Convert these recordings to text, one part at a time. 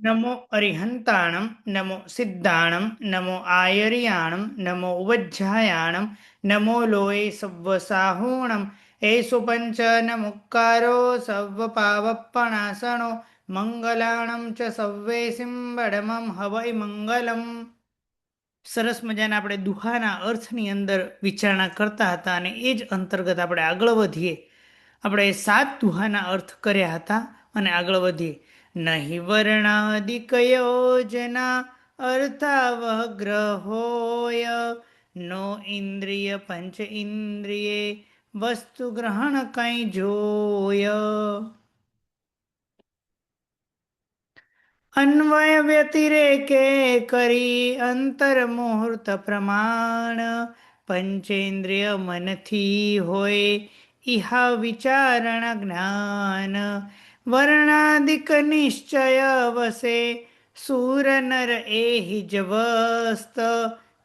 नमो अरिहन्ताणं नमो सिद्धाणं नमो आयर्याणं नमो उवज्झायाणं नमो लोये सव्वसाहोणं एषु पञ्च नमुक्कारो सव्वपावप्पणासनो મંગલાણં ચ સવ્વે સિંબડમં હવૈ મંગલમ. સરસ મજાના આપણે દુહાના અર્થની અંદર વિચારણા કરતા હતા અને એ જ અંતર્ગત આપણે આગળ વધીએ. આપણે 7 દુહાના અર્થ કર્યા હતા અને આગળ વધીએ. નહીં વર્ણાદિક યોજના અર્થાવહ ગ્રહોય નો ઇન્દ્રિય પંચ ઇન્દ્રિયે વસ્તુ ગ્રહણ કઈ જોય. અન્વય વ્યતિરેકે કરી અંતર મુહૂર્ત પ્રમાણ પંચેન્દ્રિય મનથી હોય ઇહા વિચારણ જ્ઞાન વર્ણાદિક નિશ્ચય વસે સૂર નર એહિ જવસ્ત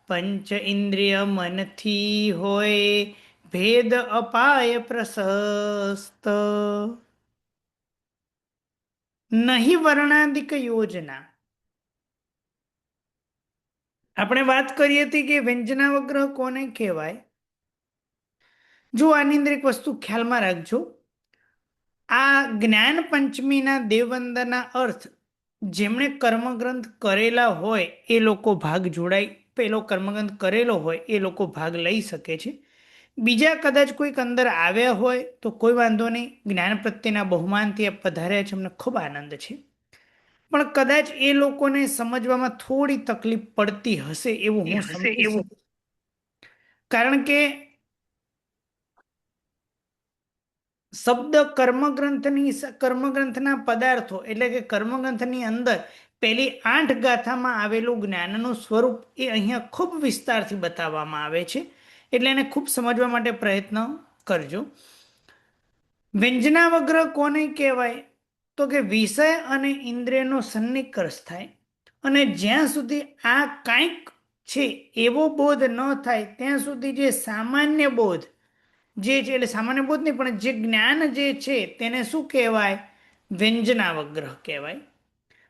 પંચ ઇન્દ્રિય મનથી હોય ભેદ અપાય પ્રશસ્ત. નહીં વર્ણાદિક યોજના. આપણે વાત કરી હતી કે વ્યંજનાવગ્રહ કોને કહેવાય. જો આની અંદર એક વસ્તુ ખ્યાલમાં રાખજો, આ જ્ઞાન પંચમીના દેવવંદના અર્થ જેમણે કર્મગ્રંથ કરેલા હોય એ લોકો ભાગ જોડાય, પેલો કર્મગ્રંથ કરેલો હોય એ લોકો ભાગ લઈ શકે છે. બીજા કદાચ કોઈક અંદર આવ્યા હોય તો કોઈ વાંધો નહીં, જ્ઞાન પ્રત્યેના બહુમાનથી પધાર્યા છે, અમને ખૂબ આનંદ છે. પણ કદાચ એ લોકોને સમજવામાં થોડી તકલીફ પડતી હશે એવું હું સમજી શકું. કારણ કે શબ્દ કર્મગ્રંથના પદાર્થો એટલે કે કર્મગ્રંથની અંદર પેલી 8 ગાથામાં આવેલું જ્ઞાનનું સ્વરૂપ એ અહીંયા ખૂબ વિસ્તારથી બતાવવામાં આવે છે. એટલે એને ખૂબ સમજવા માટે પ્રયત્ન કરજો. વ્યંજનાવગ્રહ કોને કહેવાય તો કે વિષય અને ઇન્દ્રિયનો સન્નિકર્ષ થાય અને જ્યાં સુધી આ કાંઈક છે એવો બોધ ન થાય ત્યાં સુધી જે સામાન્ય બોધ જે છે, એટલે સામાન્ય બોધ નહીં પણ જે જ્ઞાન જે છે તેને શું કહેવાય, વ્યંજનાવગ્રહ કહેવાય.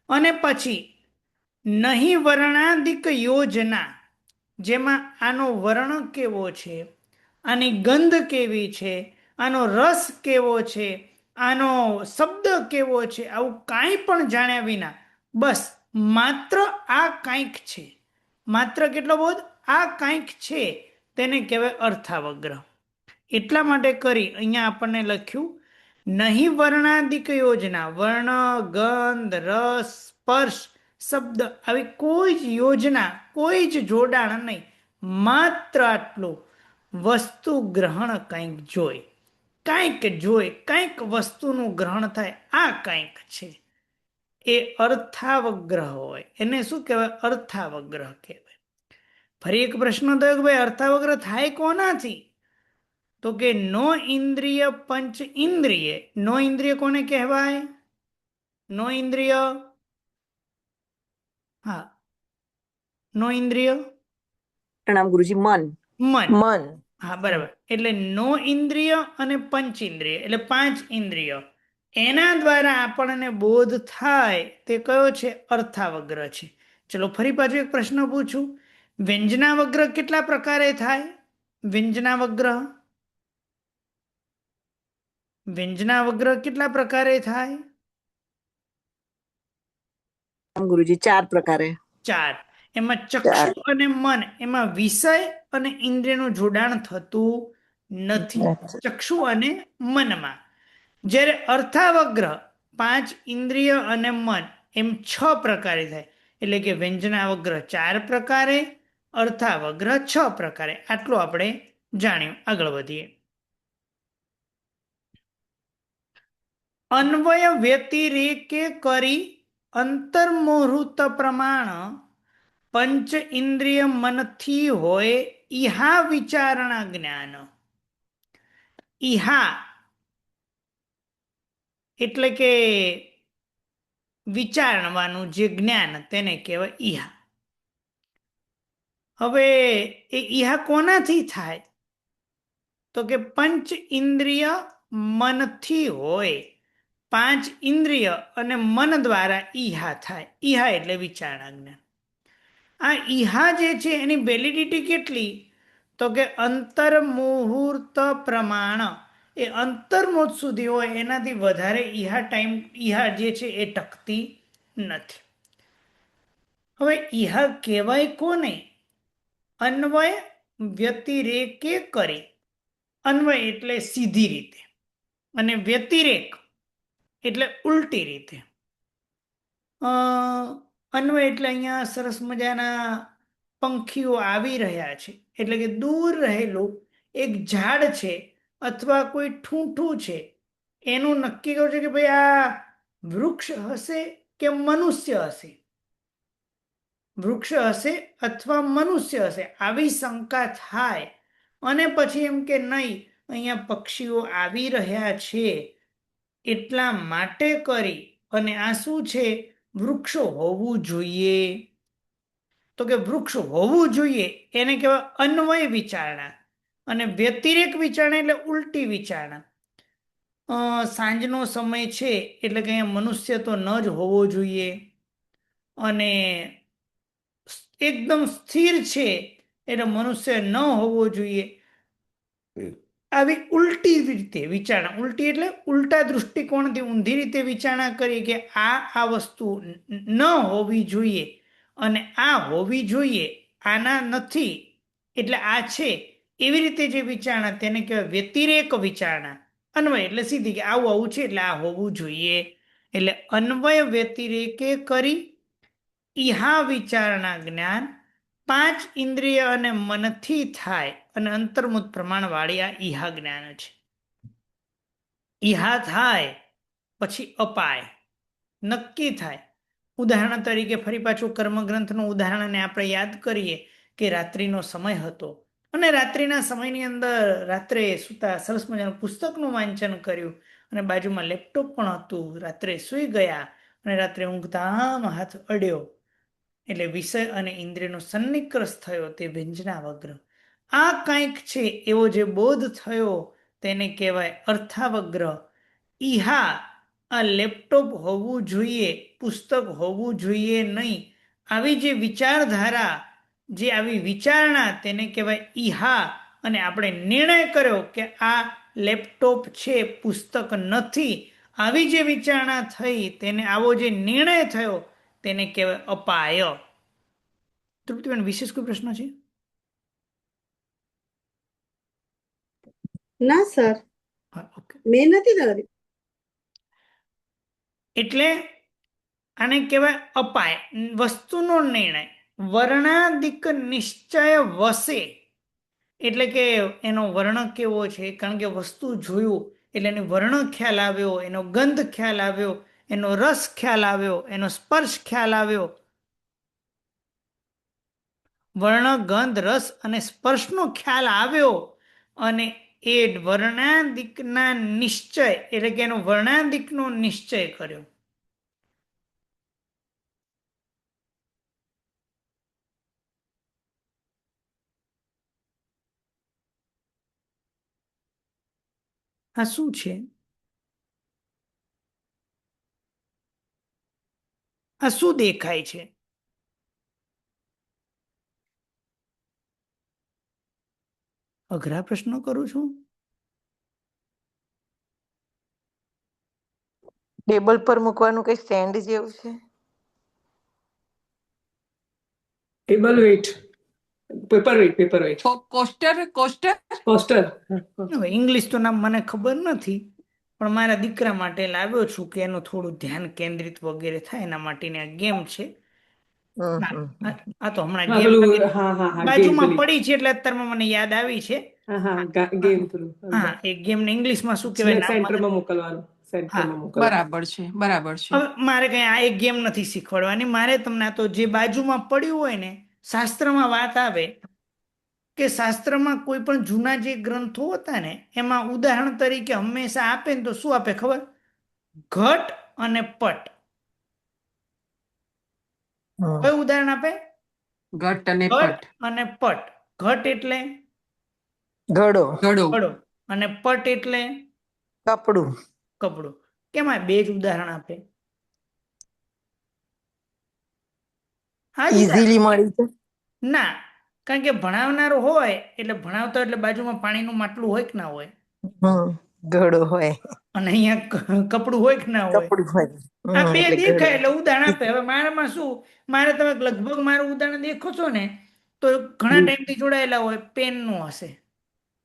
અને પછી નહીં વર્ણાદિક યોજના, જેમાં આનો વર્ણ કેવો છે, આની ગંધ કેવી છે, આનો રસ કેવો છે, આનો શબ્દ કેવો છે, આવું કાંઈ પણ જાણ્યા વિના બસ માત્ર આ કાંઈક છે, માત્ર કેટલો બોધ, આ કાંઈક છે, તેને કહેવાય અર્થાવગ્રહ. એટલા માટે કરી અહીંયા આપણને લખ્યું નહીં વર્ણાદિક યોજના. વર્ણ, ગંધ, રસ, સ્પર્શ, શબ્દ આવી કોઈ જ યોજના, કોઈ જ જોડાણ નહીં, માત્ર આટલું વસ્તુ ગ્રહણ કંઈક જોઈ, કંઈક જોઈ, કંઈક વસ્તુનું ગ્રહણ થાય, આ કંઈક છે એ અર્થાવગ્રહ હોય. એને શું કહેવાય, અર્થાવગ્રહ કહેવાય. ફરી એક પ્રશ્ન થયો કે ભાઈ અર્થાવગ્રહ થાય કોનાથી, તો કે નો ઇન્દ્રિય પંચ ઇન્દ્રિય. નો ઇન્દ્રિય કોને કહેવાય, નો ઇન્દ્રિય, હા, નો ઇન્દ્રિય પ્રણામ ગુરુજી. મન. મન. મન. હા બરાબર. એટલે નો ઇન્દ્રિય અને પંચ ઇન્દ્રિય એટલે 5 ઇન્દ્રિય, એના દ્વારા આપણને બોધ થાય તે કયો છે, અર્થાવગ્રહ છે. ચલો ફરી પાછું એક પ્રશ્ન પૂછું, વ્યંજનાવગ્રહ કેટલા પ્રકારે થાય, વ્યંજનાવગ્રહ, વ્યંજનાવગ્રહ કેટલા પ્રકારે થાય, ગુરુજી 4 પ્રકારે. 4. એમાં ચક્ષુ 4. અને મન, એમાં વિષય અને ઇન્દ્રિયનું જોડાણ થતું નથી, ચક્ષુ અને મનમાં. જ્યારે અર્થાવગ્રહ 5 ઇન્દ્રિય અને મન એમ 6 પ્રકારે થાય. એટલે કે વ્યંજનાવગ્રહ 4 પ્રકારે, અર્થાવગ્રહ 6 પ્રકારે. આટલું આપણે જાણ્યું. આગળ વધીએ. અન્વય વ્યતિરેકે કરી અંતર્મુહૂર્ત પ્રમાણ પંચ ઇન્દ્રિય મનથી હોય ઇહા વિચારણા જ્ઞાન. ઇહા એટલે કે વિચારવાનું જે જ્ઞાન તેને કહેવાય ઇહા. હવે એ ઇહા કોનાથી થાય તો કે પંચ ઇન્દ્રિય મનથી હોય. પાંચ ઇન્દ્રિય અને મન દ્વારા ઈહા થાય. ઈહા એટલે વિચારણા જ્ઞાન. આ ઈહા જે છે એની વેલિડિટી કેટલી? તો કે અંતર મુહૂર્ત પ્રમાણ, એ અંતર્મુહૂર્ત સુધી હોય, એનાથી વધારે ઈહા જે છે એ ટકતી નથી. હવે ઈહા કહેવાય કોને? અન્વય વ્યતિરેકે કરી. અન્વય એટલે સીધી રીતે અને વ્યતિરેક એટલે ઉલટી રીતે. અન્વય એટલે અહીંયા સરસ મજાના પંખીઓ આવી રહ્યા છે, એટલે કે દૂર રહેલું એક ઝાડ છે અથવા કોઈ ઠૂંઠું છે, એનું નક્કી કરવું છે કે ભાઈ આ વૃક્ષ હશે કે મનુષ્ય હશે, વૃક્ષ હશે અથવા મનુષ્ય હશે, આવી શંકા થાય. અને પછી એમ કે નહીં, અહીંયા પક્ષીઓ આવી રહ્યા છે એટલા માટે કરી અને આ શું છે? વૃક્ષો હોવું જોઈએ. તો કે વૃક્ષ હોવું જોઈએ એને કહેવાય અન્વય વિચારણા. અને વ્યતિરેક વિચારણા એટલે ઉલટી વિચારણા. સાંજનો સમય છે એટલે કે અહીંયા મનુષ્ય તો ન જ હોવો જોઈએ, અને એકદમ સ્થિર છે એટલે મનુષ્ય ન હોવો જોઈએ. આવી ઉલટી રીતે વિચારણા, ઉલટી એટલે ઉલટા દૃષ્ટિકોણથી ઊંધી રીતે વિચારણા કરી કે આ વસ્તુ ન હોવી જોઈએ અને આ હોવી જોઈએ, આના નથી એટલે આ છે, એવી રીતે જે વિચારણા તેને કહેવાય વ્યતિરેક વિચારણા. અન્વય એટલે સીધી કે આવું આવું છે એટલે આ હોવું જોઈએ. એટલે અન્વય વ્યતિરેકે કરી ઈહા વિચારણા જ્ઞાન પાંચ ઇન્દ્રિય અને મનથી થાય અને અંતર્મુખ પ્રમાણ વાળી આ ઈહા જ્ઞાન છે. ઈહા થાય પછી અપાય નક્કી થાય. ઉદાહરણ તરીકે ફરી પાછું કર્મગ્રંથનું ઉદાહરણને આપણે યાદ કરીએ કે રાત્રિનો સમય હતો અને રાત્રિના સમયની અંદર રાત્રે સુતા સરસ મજાનું પુસ્તકનું વાંચન કર્યું અને બાજુમાં લેપટોપ પણ હતું. રાત્રે સૂઈ ગયા અને રાત્રે ઊંઘતા આમ હાથ અડ્યો એટલે વિષય અને ઇન્દ્રિયનો સન્નિકર્ષ થયો, તે વ્યંજનાવગ્ર. આ કંઈક છે એવો જે બોધ થયો તેને કહેવાય અર્થાવગ્ર. ઈહા આ લેપટોપ હોવું જોઈએ, પુસ્તક હોવું જોઈએ નહીં, આવી જે વિચારધારા, જે આવી વિચારણા તેને કહેવાય ઈહા. અને આપણે નિર્ણય કર્યો કે આ લેપટોપ છે, પુસ્તક નથી, આવી જે વિચારણા થઈ તેને આવો જે નિર્ણય થયો તેને કહેવાય અપાય. તૃપ્તિબેન, વિશેષ કોઈ પ્રશ્ન છે? ના સર, હા, ઓકે. મેં નથી કર્યું. એટલે આને કહેવાય અપાય, વસ્તુનો નિર્ણય. વર્ણાદિક નિશ્ચય વસે એટલે કે એનો વર્ણ કેવો છે, કારણ કે વસ્તુ જોયું એટલે એનો વર્ણ ખ્યાલ આવ્યો, એનો ગંધ ખ્યાલ આવ્યો, એનો રસ ખ્યાલ આવ્યો, એનો સ્પર્શ ખ્યાલ આવ્યો. વર્ણ, ગંધ, રસ અને સ્પર્શનો ખ્યાલ આવ્યો અને એ વર્ણાદિકના નિશ્ચય એટલે કે એનો વર્ણાદિકનો નિશ્ચય કર્યો. આ શું છે? આ શું દેખાય છે? અઘરા પ્રશ્નો કરું છું? ટેબલ પર મૂકવાનું કઈ સ્ટેન્ડ જેવું છે? Table weight, paper weight, coaster coaster poster. હવે ઇંગ્લિશ તો નામ મને ખબર નથી, પણ મારા દીકરા માટે લાવ્યો છું કે એનું થોડું ધ્યાન કેન્દ્રિત વગેરે થાય એના માટેની આ ગેમ છે. આ તો હમણાં હા, ગેમ પેલું, હા, હા, હા, બાજુમાં game પડી છે એટલે અત્યારમાં મને યાદ આવી છે. હા, હા, ગેમ પેલું. હા, એ ગેમ ને ઇંગ્લિશમાં શું કહેવાય નામ મને- સેન્ટરમાં મોકલવાનું, સેન્ટરમાં મોકલવાનું. બરાબર છે બરાબર છે. હવે મારે કઈ આ એક ગેમ નથી શીખવાડવાની, મારે તમને આ તો જે બાજુમાં પડ્યું હોય ને, શાસ્ત્રમાં વાત આવે કે શાસ્ત્રમાં કોઈ પણ જૂના જે ગ્રંથો હતા ને એમાં ઉદાહરણ તરીકે હંમેશા આપે ને તો શું આપે ખબર? ઘટ અને પટ. કયું ઉદાહરણ આપે? ઘટ અને ઘટ પટ. અને પટ. ઘટ એટલે ઘડો, ઘડો. ઘડો અને પટ એટલે કપડું. કપડું. કેમ આ બે જ ઉદાહરણ આપે? આ જ ઉદાહરણ. ઇઝીલી મળી જાય. ના, કારણ કે ભણાવનારો હોય એટલે ભણાવતા એટલે બાજુમાં પાણીનું માટલું હોય કે ના હોય, ઘડો હોય, અને અહીંયા કપડું હોય કે ના હોય. કપડું હોય. આ બે એટલે દેખાય ઘડો. એટલે ઉદાહરણ આપે. હવે મારામાં શું, મારે તમે લગભગ મારું ઉદાહરણ દેખો છો ને તો ઘણા ટાઈમથી જોડાયેલા હોય, પેનનું હશે.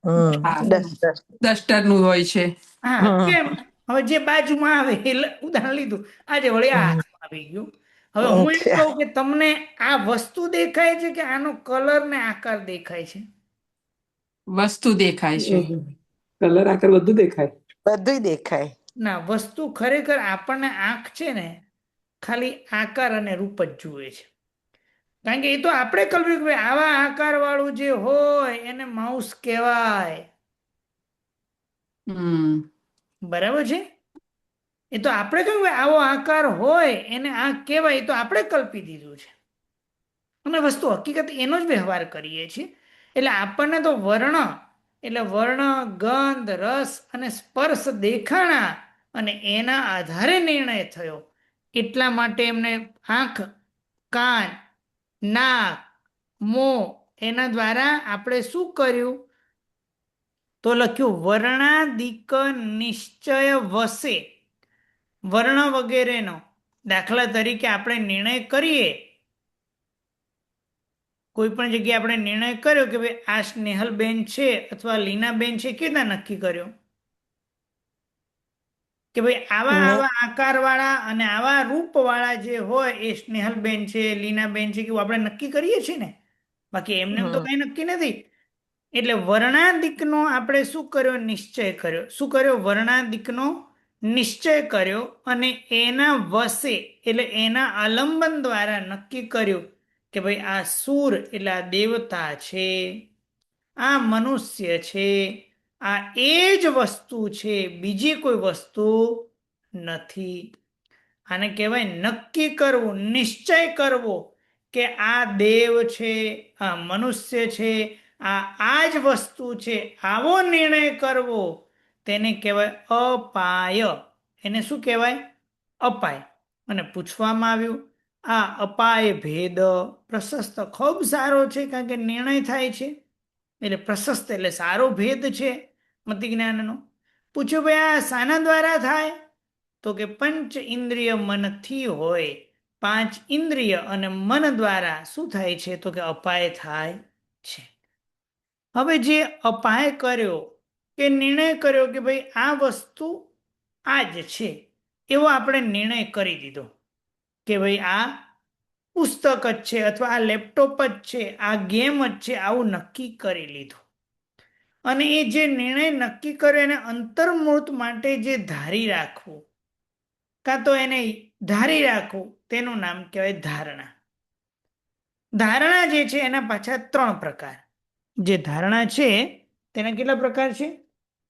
હા ડસ્ટર. ડસ્ટરનું હોય છે. હા, કેમ? હવે જે બાજુમાં આવે એ ઉદાહરણ લીધું, આજે વળી આ હાથમાં આવી ગયું. હવે હું એમ કહું કે તમને આ વસ્તુ દેખાય છે કે આનો કલર ને આકાર દેખાય છે? વસ્તુ દેખાય છે. કલર આકાર બધું દેખાય. બધું દેખાય. ના, વસ્તુ ખરેખર આપણને આંખ છે ને ખાલી આકાર અને રૂપ જ જુએ છે. કારણ કે એ તો આપણે કલ્પ્યું કે ભાઈ આવા આકાર વાળું જે હોય એને માઉસ કહેવાય. હમ બરાબર છે? એ તો આપણે કહ્યું કે આવો આકાર હોય એને આંખ કહેવાય, એ તો આપણે કલ્પી દીધું છે. અમે વસ્તુ હકીકત એનો જ વ્યવહાર કરીએ છીએ. એટલે આપણને તો વર્ણ, ગંધ, રસ અને સ્પર્શ દેખાણા અને એના આધારે નિર્ણય થયો. એટલા માટે એમને આંખ, કાન, નાક, મોં એના દ્વારા આપણે શું કર્યું? તો લખ્યું વર્ણાદિક નિશ્ચય વસે. વર્ણ વગેરેનો દાખલા તરીકે આપણે નિર્ણય કરીએ, કોઈ પણ જગ્યાએ આપણે નિર્ણય કર્યો કે ભાઈ આ સ્નેહલબેન છે અથવા લીનાબેન છે, કેવી રીતના નક્કી કર્યો? કે ભાઈ આવા આવા આકાર વાળા અને આવા રૂપ વાળા જે હોય એ સ્નેહલબેન છે, લીનાબેન છે, કે એવું આપણે નક્કી કરીએ છીએ ને. બાકી એમને તો કઈ નક્કી નથી. એટલે વર્ણાદિકનો આપણે શું કર્યો? નિશ્ચય કર્યો. શું કર્યો? વર્ણાદિકનો નિશ્ચય કર્યો અને એના વશે એટલે એના આલંબન દ્વારા નક્કી કર્યું કે ભાઈ આ સૂર એટલે આ દેવતા છે, આ મનુષ્ય છે, આ એ જ વસ્તુ છે, બીજી કોઈ વસ્તુ નથી. આને કહેવાય નક્કી કરવું, નિશ્ચય કરવો કે આ દેવ છે, આ મનુષ્ય છે, આ જ વસ્તુ છે. આવો નિર્ણય કરવો તેને કહેવાય અપાય. એને શું કહેવાય? અપાય. અને પૂછવામાં આવ્યું આ અપાય ભેદ પ્રશસ્ત. ખૂબ સારો છે, કારણ કે નિર્ણય થાય છે એટલે પ્રશસ્ત એટલે સારો ભેદ છે મતિ જ્ઞાનનો. પૂછ્યું ભાઈ આ શાના દ્વારા થાય? તો કે પંચ ઇન્દ્રિય મનથી હોય. 5 ઇન્દ્રિય અને મન દ્વારા શું થાય છે? તો કે અપાય થાય છે. હવે જે અપાય કર્યો કે નિર્ણય કર્યો કે ભાઈ આ વસ્તુ આ જ છે, એવો આપણે નિર્ણય કરી દીધો કે ભાઈ આ પુસ્તક જ છે અથવા આ લેપટોપ જ છે, આ ગેમ જ છે, આવું નક્કી કરી લીધું. અને એ જે નિર્ણય નક્કી કર્યો એને અંતર્મુહૂર્ત માટે જે ધારી રાખવું કાં તો એને ધારી રાખવું તેનું નામ કહેવાય ધારણા. ધારણા જે છે એના પાછા 3 પ્રકાર. જે ધારણા છે તેના કેટલા પ્રકાર છે?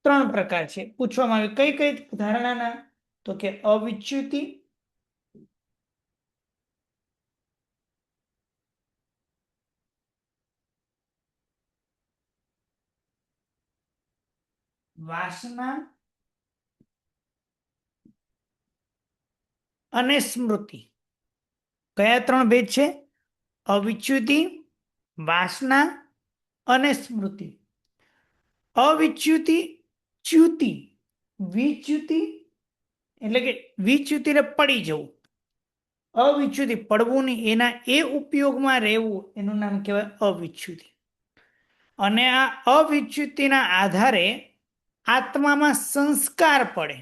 3 પ્રકાર છે. પૂછવામાં આવ્યું કઈ કઈ ધારણાના? તો કે અવિચ્યુતિ, વાસના અને સ્મૃતિ. કયા 3 ભેદ છે? અવિચ્યુતિ, વાસના અને સ્મૃતિ. અવિચ્યુતિ, ચ્યુતિ, વિચ્યુતિ એટલે કે વિચ્યુતિ એટલે પડી જવું. અવિચ્યુતિ પડવું નહીં, એના એ ઉપયોગમાં રહેવું, એનું નામ કહેવાય અવિચ્યુતિ. અને આ અવિચ્યુતિના આધારે આત્મામાં સંસ્કાર પડે.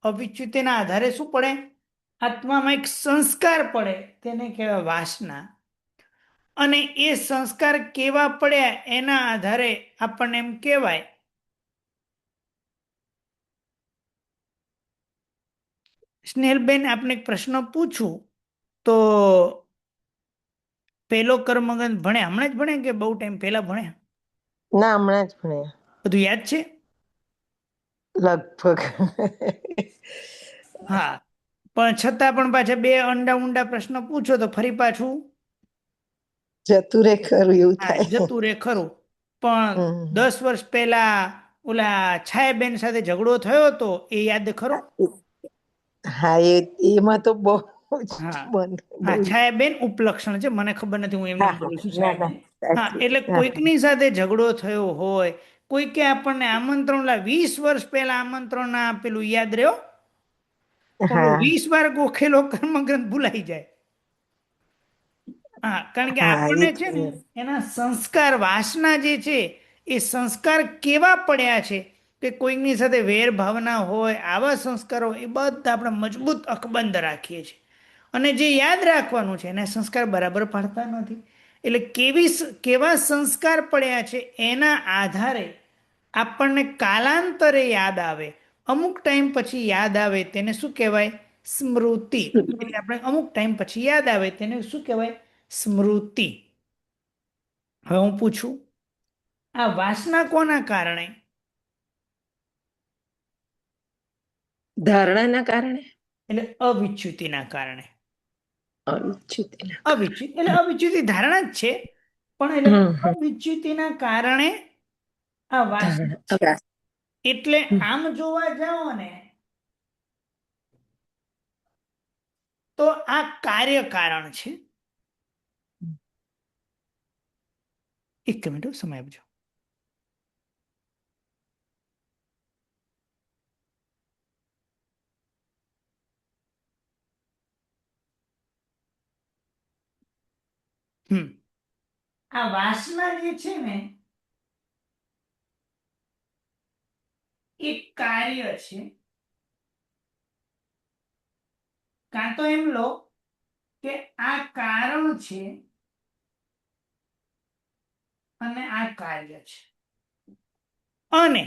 અવિચ્યુતિના આધારે શું પડે? આત્મામાં એક સંસ્કાર પડે, તેને કહેવાય વાસના. અને એ સંસ્કાર કેવા પડ્યા એના આધારે આપણને એમ કહેવાય સ્નેહલબેન, આપને એક પ્રશ્ન પૂછું તો પેલો કર્મગંધ ભણ્યા હમણાં જ ભણ્યા કે બહુ ટાઈમ પહેલા ભણ્યા? ના, હમણાં જ ભણ્યા. બધું યાદ છે? લગભગ. હા, પણ છતાં પણ પાછા 2 ઊંડા પ્રશ્ન પૂછો તો ફરી પાછું જતું રે ખરું એવું હા થાય. જતું રે ખરું. પણ 10 વર્ષ પહેલા ઓલા છાયાબેન સાથે ઝઘડો થયો હતો, એ યાદ ખરો? હા એમાં તો બહુ જ હા મને હા બહુ જ. છાયાબેન ઉપલક્ષણ છે, મને ખબર નથી, હું એમને હા હા બોલું છું ના ના છાયાબેન. હા સાચું એટલે હા હા કોઈકની સાથે ઝઘડો થયો હોય, કોઈકે આપણને આમંત્રણ 20 વર્ષ પહેલા આમંત્રણ ના આપેલું યાદ રહ્યો, ઓલો હા 20 વાર ગોખેલો કર્મગ્રંથ ભૂલાઈ જાય. હા કારણ કે હા એ આપણને તો છે ને એના સંસ્કાર વાસના જે છે એ સંસ્કાર કેવા પડ્યા છે કે કોઈકની સાથે વેર ભાવના હોય, આવા સંસ્કારો એ બધા આપણે મજબૂત અકબંધ રાખીએ છીએ. અને જે યાદ રાખવાનું છે એને સંસ્કાર બરાબર પાડતા નથી. એટલે કેવા સંસ્કાર પડ્યા છે એના આધારે આપણને કાલાંતરે યાદ આવે, અમુક ટાઈમ પછી યાદ આવે તેને શું કહેવાય? સ્મૃતિ. એટલે આપણે અમુક ટાઈમ પછી યાદ આવે તેને શું કહેવાય? સ્મૃતિ. હવે હું પૂછું, આ વાસના કોના કારણે? ધારણાના કારણે. એટલે અવિચ્યુતિના કારણે. અનિશ્ચિતના અવિચ્યુત એટલે કારણે. અવિચ્યુતિ ધારણા જ છે, પણ એટલે હમ અવિચ્યુતિના કારણે આ વાસના ધારણા છે. અભ્યાસ. એટલે આમ જોવા જાઓ ને તો આ કાર્ય કારણ છે. એક મિનિટ સમય આપજો. આ વાસના જે છે ને એક કાર્ય છે, કાં તો એમ લો કે આ કારણ છે અને આ કાર્ય છે. અને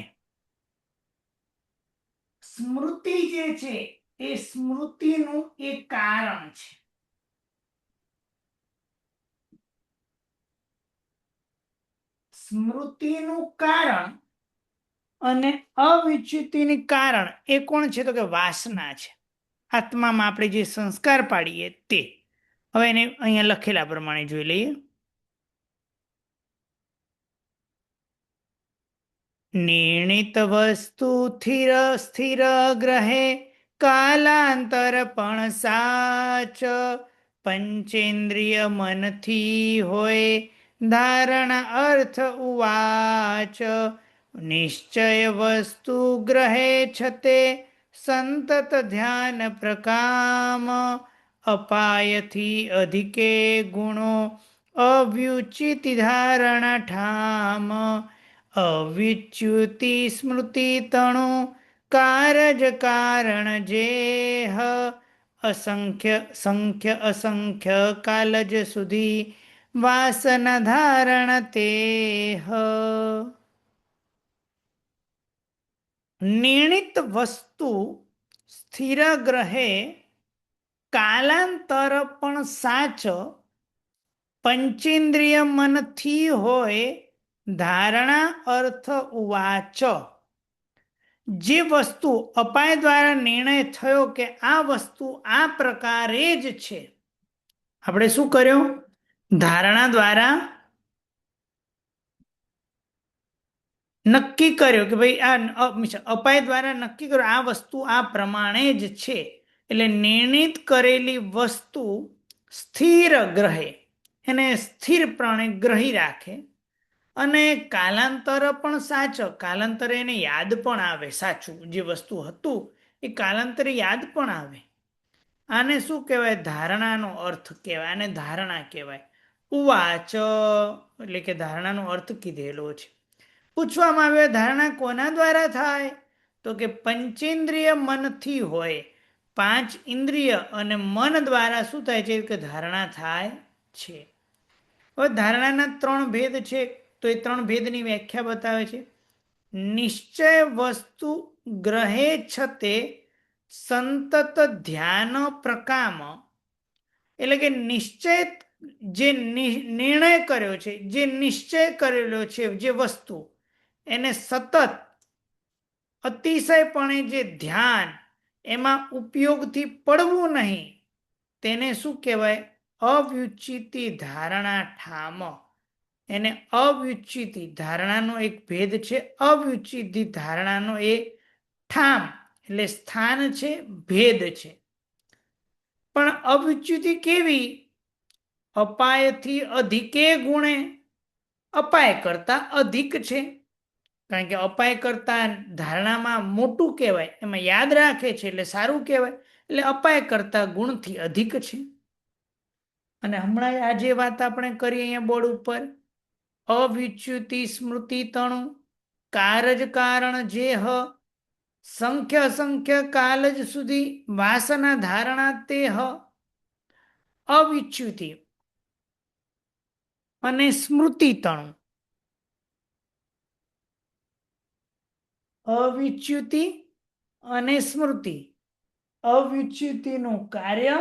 સ્મૃતિ જે છે એ સ્મૃતિનું એક કારણ છે. સ્મૃતિનું કારણ અને અવિચ્યુતિની કારણ એ કોણ છે? તો કે વાસના છે. આત્મામાં આપણે જે સંસ્કાર પાડીએ તે. હવે એને અહીંયા લખેલા પ્રમાણે જોઈ લઈએ. નિર્ણિત વસ્તુ સ્થિર ગ્રહે કાલાંતર પણ સાચ પંચેન્દ્રિય મનથી હોય ધારણા અર્થ ઉવાચ નિશ્ચય વસ્તુ ગ્રહે છતે સંતત ધ્યાન પ્રકામ અપાયથી અધિકે ગુણો અવ્યુચિતિ ધારણા ઠામ અવિચ્યુતિ સ્મૃતિ તણુ કારજ કારણ જેહ સંખ્ય અસંખ્ય કાલજ સુધી વાસના ધારણ તેહ. નિર્ણિત વસ્તુ સ્થિર ગ્રહે કાલાંતર પણ સાચ પંચેન્દ્રિય મનથી હોય ધારણા અર્થ ઉવાચ. જે વસ્તુ અપાય દ્વારા નિર્ણય થયો કે આ વસ્તુ આ પ્રકારે જ છે, આપણે શું કર્યું? ધારણા દ્વારા નક્કી કર્યો કે ભાઈ આ અપાય દ્વારા નક્કી કર્યો આ વસ્તુ આ પ્રમાણે જ છે. એટલે નિર્ણિત કરેલી વસ્તુ સ્થિર ગ્રહે, એને સ્થિરપણે ગ્રહી રાખે અને કાલાંતર પણ સાચો, કાલાંતરે એને યાદ પણ આવે. સાચું જે વસ્તુ હતું એ કાલાંતરે યાદ પણ આવે. આને શું કહેવાય? ધારણાનો અર્થ કહેવાય, આને ધારણા કહેવાય. ઉવાચ એટલે કે ધારણાનો અર્થ કીધેલો છે. પૂછવામાં આવ્યો ધારણા કોના દ્વારા થાય? તો કે પંચેન્દ્રિય મનથી હોય. 5 ઇન્દ્રિય અને મન દ્વારા શું થાય છે? કે ધારણા થાય છે. હવે ધારણાના 3 ભેદ છે, તો એ 3 ભેદની વ્યાખ્યા બતાવે છે. નિશ્ચય વસ્તુ ગ્રહે છતે સંતત ધ્યાન પ્રકામ, એટલે કે નિશ્ચય જે નિર્ણય કર્યો છે, જે નિશ્ચય કરેલો છે, જે વસ્તુ એને સતત અતિશયપણે જે ધ્યાન એમાં ઉપયોગથી પડવું નહીં, તેને શું કહેવાય? અવ્યુચિતિ ધારણા ઠામ. એને અવ્યુચિતિ ધારણાનો એક ભેદ છે. અવ્યુચિતિ ધારણાનો એ ઠામ એટલે સ્થાન છે, ભેદ છે. પણ અવિચ્યુતિ કેવી? અપાયથી અધિકે ગુણે અપાય કરતા અધિક છે. કારણ કે અપાય કરતા ધારણામાં મોટું કહેવાય, એમાં યાદ રાખે છે એટલે સારું કહેવાય, એટલે અપાય કરતા ગુણથી અધિક છે. અને હમણાં આ જે વાત આપણે કરી અહીંયા બોર્ડ ઉપર, અવિચ્યુતિ સ્મૃતિ તણુ, કારજ કારણ જે હ, સંખ્ય અસંખ્ય કાલજ સુધી વાસના ધારણા તે હ, અવિચ્યુતિ અને સ્મૃતિ તણુ. અવિચ્યુતિ અને સ્મૃતિ. અવિચ્યુતિનું કાર્ય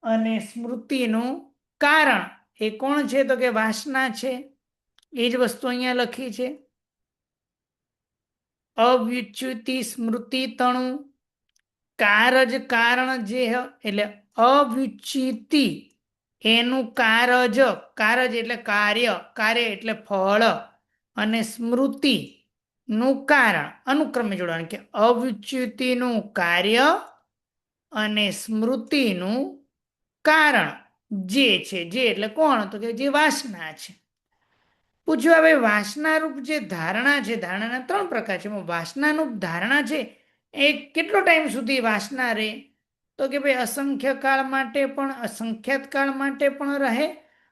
અને સ્મૃતિનું કારણ એ કોણ છે? તો કે વાસના છે. એ જ વસ્તુ અહીંયા લખી છે. અવિચ્યુતિ સ્મૃતિ તણુ, કારજ કારણ જે હ, એટલે અવિચ્યુતિ એનું કારજ, કારજ એટલે કાર્ય, કાર્ય એટલે ફળ, અને સ્મૃતિ નું કારણ અનુક્રમે જોડવાનું, કે અવિચ્યુતિનું કાર્ય અને સ્મૃતિનું કારણ જે છે. જે એટલે કોણ? તો કે જે વાસના છે. પૂછ્યું હવે વાસના રૂપ જે ધારણા છે, ધારણાના 3 પ્રકાર છે. વાસનાનું ધારણા છે એ કેટલો ટાઈમ સુધી વાસના રહે? તો કે ભાઈ અસંખ્ય કાળ માટે પણ, અસંખ્યાત કાળ માટે પણ રહે,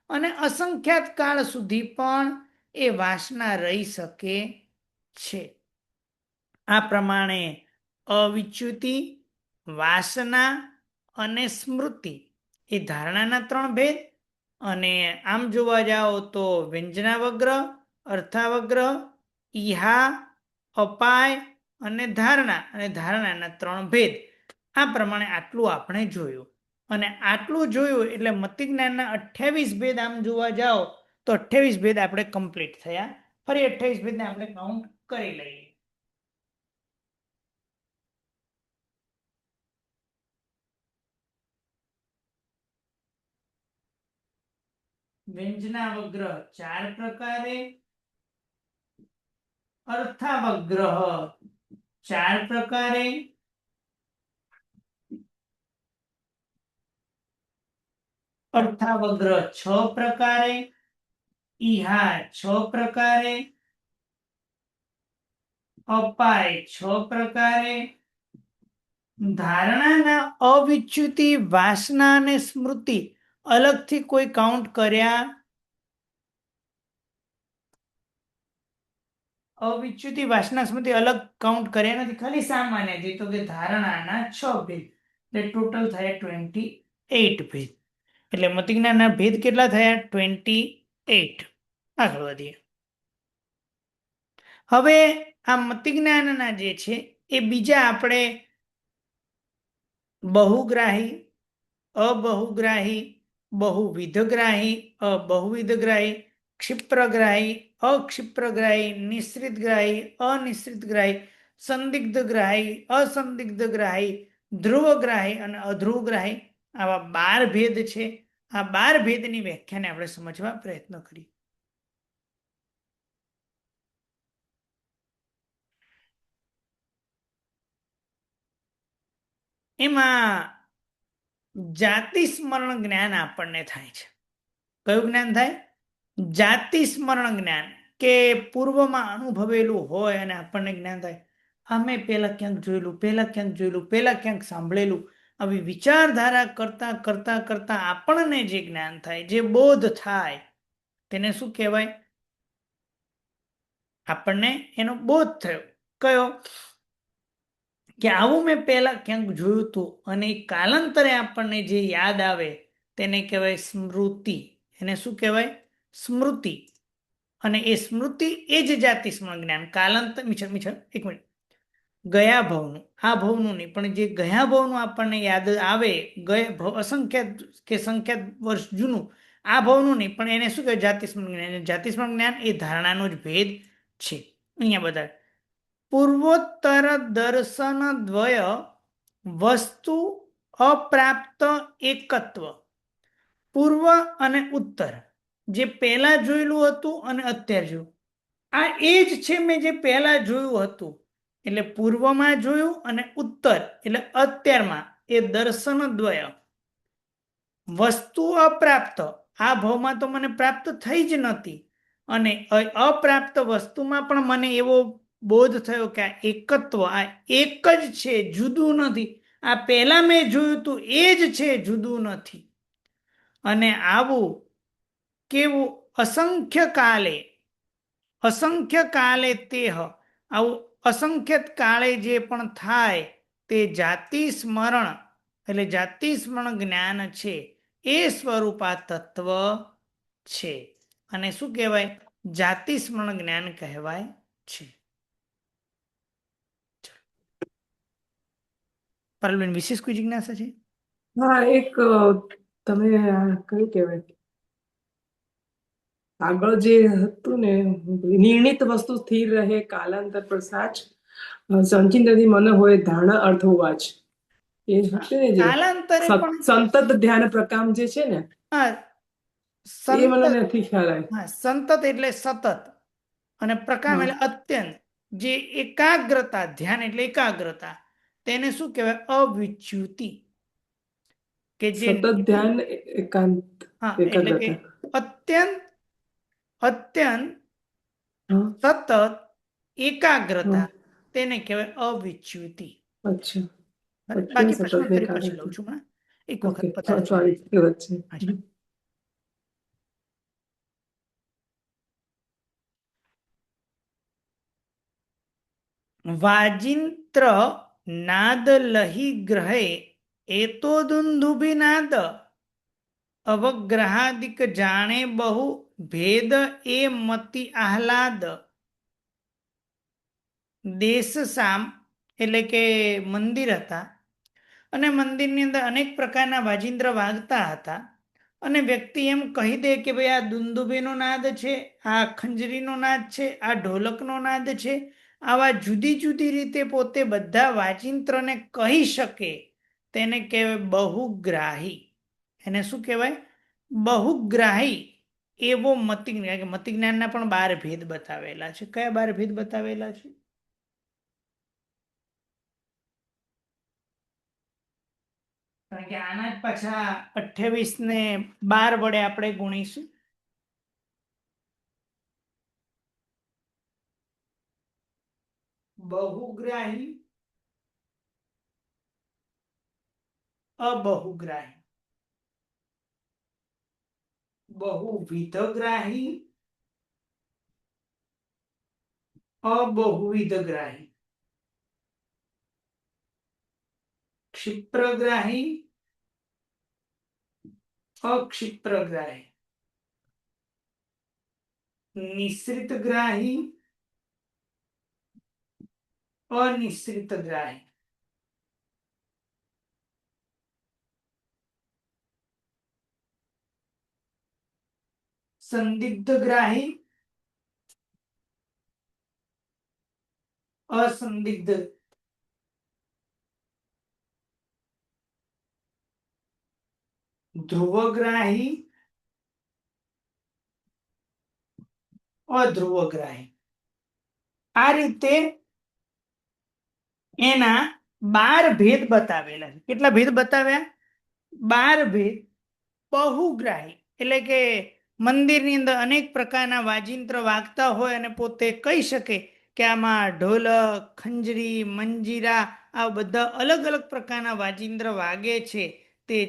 અને અસંખ્યાત કાળ સુધી પણ એ વાસના રહી શકે છે. આ પ્રમાણે અવિચ્યુતિ, વાસના અને સ્મૃતિ એ ધારણાના 3 ભેદ. અને આમ જોવા જાઓ તો વ્યંજનાવગ્ર, અર્થાવગ્રહ, ઈહા, અપાય અને ધારણા, અને ધારણાના 3 ભેદ. આ પ્રમાણે આટલું આપણે જોયું. અને આટલું જોયું એટલે મતિજ્ઞાનના 28 ભેદ આમ જોવા જાઓ તો 28 ભેદ આપણે કમ્પ્લીટ થયા. ફરી 28 ભેદને આપણે કાઉન્ટ કરી લઈએ. વ્યંજનાવગ્રહ 4 પ્રકારે, અર્થાવગ્રહ 4 પ્રકારે, અર્થાવગ્રહ 6 પ્રકારે, ઈહા 6 પ્રકારે, અપાય 6 પ્રકારે, ધારણાના અવિચ્યુતિ, વાસના અને સ્મૃતિ અલગથી કોઈ કાઉન્ટ કર્યા? અવિચ્યુતિ, વાસના, સ્મૃતિ અલગ કાઉન્ટ કર્યા નથી, ખાલી સામાન્ય છે. તો કે ધારણાના 6 ભેદ, એટલે ટોટલ થયા 28 ભેદ. એટલે મતિજ્ઞાનના ભેદ કેટલા થયા? 28. આગળ વધીએ. હવે આ મતિજ્ઞાનના જે છે એ બીજા આપણે બહુગ્રાહી, અબહુગ્રાહી, બહુવિધગ્રાહી, અબહુવિધગ્રાહી, ક્ષિપ્રગ્રાહી, અક્ષિપ્રગ્રાહી, નિશ્રિતગ્રાહી, અનિશ્રિતગ્રાહી, સંદિગ્ધગ્રાહી, અસંદિગ્ધગ્રાહી, ધ્રુવગ્રાહી અને અધ્રુવગ્રાહી, આવા 12 ભેદ છે. આ 12 ભેદની વ્યાખ્યાને આપણે સમજવા પ્રયત્ન કરીએ. એમાં જાતિ સ્મરણ જ્ઞાન આપણને થાય છે. કયું જ્ઞાન થાય? જાતિ સ્મરણ જ્ઞાન, કે પૂર્વમાં અનુભવેલું હોય અને આપણને જ્ઞાન થાય, અમે પેલા ક્યાંક જોયેલું, પેલા ક્યાંક જોયેલું, પેલા ક્યાંક સાંભળેલું. આવી વિચારધારા કરતા કરતા કરતા આપણને જે જ્ઞાન થાય, જે બોધ થાય, તેને શું કહેવાય? આપણને એનો બોધ થયો. કયો? કે આવું મેં પહેલા ક્યાંક જોયું હતું, અને કાલાંતરે આપણને જે યાદ આવે તેને કહેવાય સ્મૃતિ. એને શું કહેવાય? સ્મૃતિ. અને એ સ્મૃતિ એ જ જાતિ સ્મરણ જ્ઞાન. કાલાંતર એક મિનિટ, ગયા ભવનું, આ ભવનું નહીં, પણ જે ગયા ભવનું આપણને યાદ આવે, અસંખ્યાત કે સંખ્યાત વર્ષ જૂનું, આ ભવનું નહીં, પણ એને શું કહેવાય? જાતિ સ્મરણ જ્ઞાન. જાતિ સ્મરણ જ્ઞાન એ ધારણાનો જ ભેદ છે. અહીંયા બધા પૂર્વોત્તર દર્શન દ્વય વસ્તુ અપ્રાપ્ત એકત્વ. પૂર્વ અને ઉત્તર, જે પહેલા જોયેલું હતું અને અત્યારે જોયું, આ એ જ છે મેં જે પહેલા જોયું હતું, એટલે પૂર્વમાં જોયું અને ઉત્તર એટલે અત્યારમાં એ દર્શન દ્વય. વસ્તુ અપ્રાપ્ત, આ ભાવમાં તો મને પ્રાપ્ત થઈ જ નથી, અને અપ્રાપ્ત વસ્તુમાં પણ મને એવો બોધ થયો કે આ એકત્વ, આ એક જ છે, જુદું નથી. આ પહેલા મેં જોયું તું એ જ છે, જુદું નથી. અને આવું કેવું અસંખ્ય કાલે તેહ, આવું અસંખ્ય કાળે જે પણ થાય તે જાતિ સ્મરણ, એટલે જાતિ સ્મરણ જ્ઞાન છે, એ સ્વરૂપ આ તત્વ છે. અને શું કહેવાય? જાતિ સ્મરણ જ્ઞાન કહેવાય છે. પારુલબેન, વિશેષ કોઈ જિજ્ઞાસા છે? હા, એક તમે કયું કહેવાય આગળ જે હતું ને, નિર્ણિત વસ્તુ સ્થિર રહે કાલાંતર પર સાચ, સંચિંતથી મન હોય ધારણા અર્થ હોવા જ. એ હતું ને જે કાલાંતરે પણ સંતત ધ્યાન પ્રકામ જે છે ને, હા, એ મને સંતત, નથી ખ્યાલ આવ્યો. હા, સંતત એટલે સતત, અને પ્રકામ હા. એટલે અત્યંત. જે એકાગ્રતા, ધ્યાન એટલે એકાગ્રતા, તેને શું કહેવાય? અવિચ્યુતિ. કે જે સતત ધ્યાન એકાંત હા, એટલે કે એકાગ્રતા. અત્યંત હા. સતત હા. એકાગ્રતા, તેને કહેવાય અવિચ્યુતિ. અચ્છા. બરાબર? અત્યંત બાકી સતત પ્રશ્નોત્તરી પછી લઉં એકાગ્રતા. છું હમણાં. એક ઓકે, વખત પતાવી દઉં. સોરી, એ વાત છે. હાજી. વાજિંત્ર નાદ લહી ગ્રહે એતો દુંદુભિનાદ અવગ્રહાદિક જાણે બહુ ભેદ એ મતિ આહલાદ. દેશ સામ એટલે કે મંદિર હતા, અને મંદિરની અંદર અનેક પ્રકારના વાજિંત્ર વાગતા હતા, અને વ્યક્તિ એમ કહી દે કે ભાઈ આ દુંદુભીનો નાદ છે, આ ખંજરીનો નાદ છે, આ ઢોલકનો નાદ છે. આવા જુદી જુદી રીતે પોતે બધા વાજિંત્રને કહી શકે, તેને કહેવાય બહુગ્રાહી. એને શું કહેવાય? બહુગ્રાહી એવો મતિ જ્ઞાન. મતિ જ્ઞાનના પણ 12 ભેદ બતાવેલા છે. કયા 12 ભેદ બતાવેલા છે? કારણ કે આના જ પાછા 28 ને 12 વડે આપણે ગુણીશું. બહુગ્રાહી, અબહુગ્રાહી, બહુવિધગ્રાહી, અબહુવિધગ્રાહી, ક્ષિપ્રગ્રાહી, અક્ષિપ્રગ્રાહી, નિશ્રિતગ્રાહી, અનિશ્રિતગ્રાહી, સંદિગ્ધગ્રાહી, અસંદિગ્ધ, ધ્રુવગ્રાહી, અધ્રુવગ્રાહી. આ રીતે એના 12 ભેદ બતાવેલા છે. કેટલા ભેદ બતાવ્યા? 12 ભેદ. બહુગ્રાહી એટલે કે મંદિરની અંદર અનેક પ્રકારના વાજિંત્ર વાગતા હોય અને પોતે કહી શકે કે આમાં ઢોલક, ખંજરી, મંજીરા, આ બધા અલગ અલગ પ્રકારના વાજિંત્ર વાગે છે,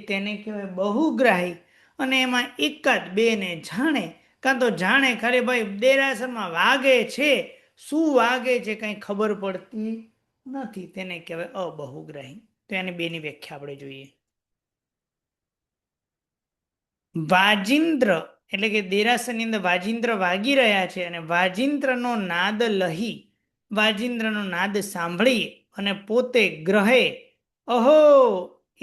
તેને કહેવાય બહુગ્રાહી. અને એમાં એકાદ બે ને જાણે, કાં તો જાણે ખરે ભાઈ દેરાસરમાં વાગે છે, શું વાગે છે કઈ ખબર પડતી નથી, તેને કહેવાય અબહુગ્રાહી. તો એની બેની વ્યાખ્યા આપણે જોઈએ. વાજિંત્ર એટલે કે દેરાસરની અંદર વાજિંત્ર વાગી રહ્યા છે, અને વાજિંત્રનો નાદ લહી, વાજિંત્રનો નાદ સાંભળી અને પોતે ગ્રહે, અહો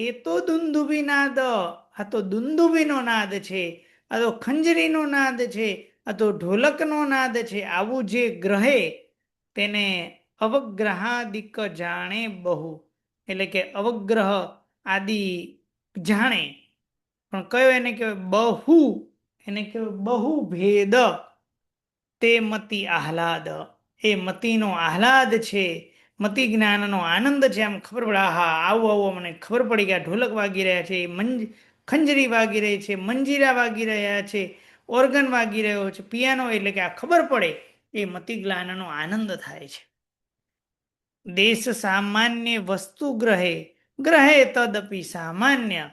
એ તો દુંદુભી નાદ, આ તો દુંદુભીનો નાદ છે, આ તો ખંજરીનો નાદ છે, આ તો ઢોલકનો નાદ છે, આવું જે ગ્રહે, તેને અવગ્રહાદિક જાણે બહુ, એટલે કે અવગ્રહ આદિ જાણે. પણ કયો એને કહેવાય? બહુ. એને કહેવાય બહુ ભેદ. તે મતિ આહલાદ, એ મતિનો આહલાદ છે, મતિ જ્ઞાનનો આનંદ છે. આમ ખબર પડે, આહા આવું આવું મને ખબર પડી કે આ ઢોલક વાગી રહ્યા છે, ખંજરી વાગી રહી છે, મંજીરા વાગી રહ્યા છે, ઓર્ગન વાગી રહ્યો છે, પિયાનો, એટલે કે આ ખબર પડે એ મતિ જ્ઞાનનો આનંદ થાય છે. દેશ સામાન્ય વસ્તુ ગ્રહે, ગ્રહે તદપી સામાન્ય,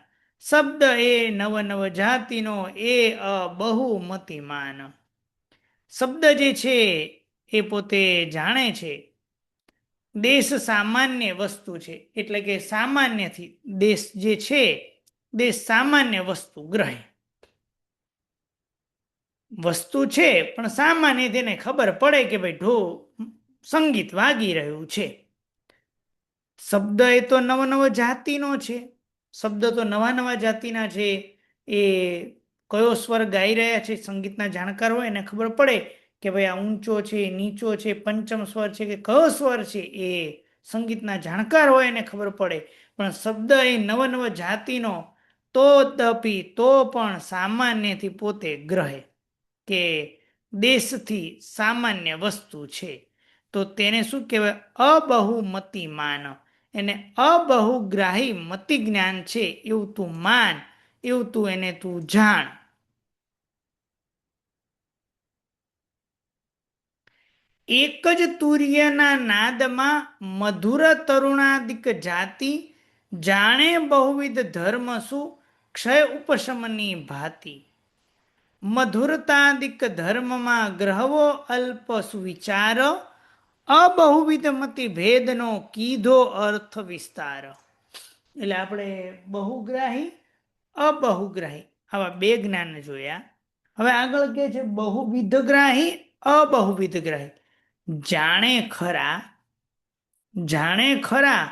શબ્દ એ નવ નવ જાતિનો, એ બહુમતીમાન. શબ્દ જે છે એ પોતે જાણે છે. દેશ સામાન્ય વસ્તુ છે, એટલે કે સામાન્યથી દેશ જે છે, દેશ સામાન્ય વસ્તુ ગ્રહે, વસ્તુ છે પણ સામાન્ય તેને ખબર પડે કે ભાઈ સંગીત વાગી રહ્યું છે. શબ્દ એ તો નવો નવો જાતિનો છે, શબ્દ તો નવા નવા જાતિના છે. એ કયો સ્વર ગાઈ રહ્યા છે, સંગીતના જાણકાર હોય એને ખબર પડે કે ભાઈ આ ઊંચો છે, નીચો છે, પંચમ સ્વર છે કે કયો સ્વર છે, એ સંગીતના જાણકાર હોય એને ખબર પડે. પણ શબ્દ એ નવ નવ જાતિનો, તો પણ સામાન્યથી પોતે ગ્રહે, કે દેશથી સામાન્ય વસ્તુ છે, તો તેને શું કહેવાય? અબહુમતીમાન. એને અબહુગ્રાહી મતિ જ્ઞાન છે એવું તું માન, એવું તું એને તું જાણ. એક જ તુર્યના નાદમાં મધુર તરુણાદિક જાતિ, જાણે બહુવિધ ધર્મ શું, ક્ષય ઉપશમની ભાતિ. મધુરતાદિક ધર્મમાં ગ્રહવો અલ્પ સુવિચાર, અબહુવિધ મતિ ભેદનો કીધો અર્થ વિસ્તાર. એટલે આપણે બહુગ્રાહી, અબહુગ્રાહી આવા બે જ્ઞાન જોયા. હવે આગળ કે છે બહુવિધગ્રાહી, અબહુવિધગ્રાહી. જાણે ખરા, જાણે ખરા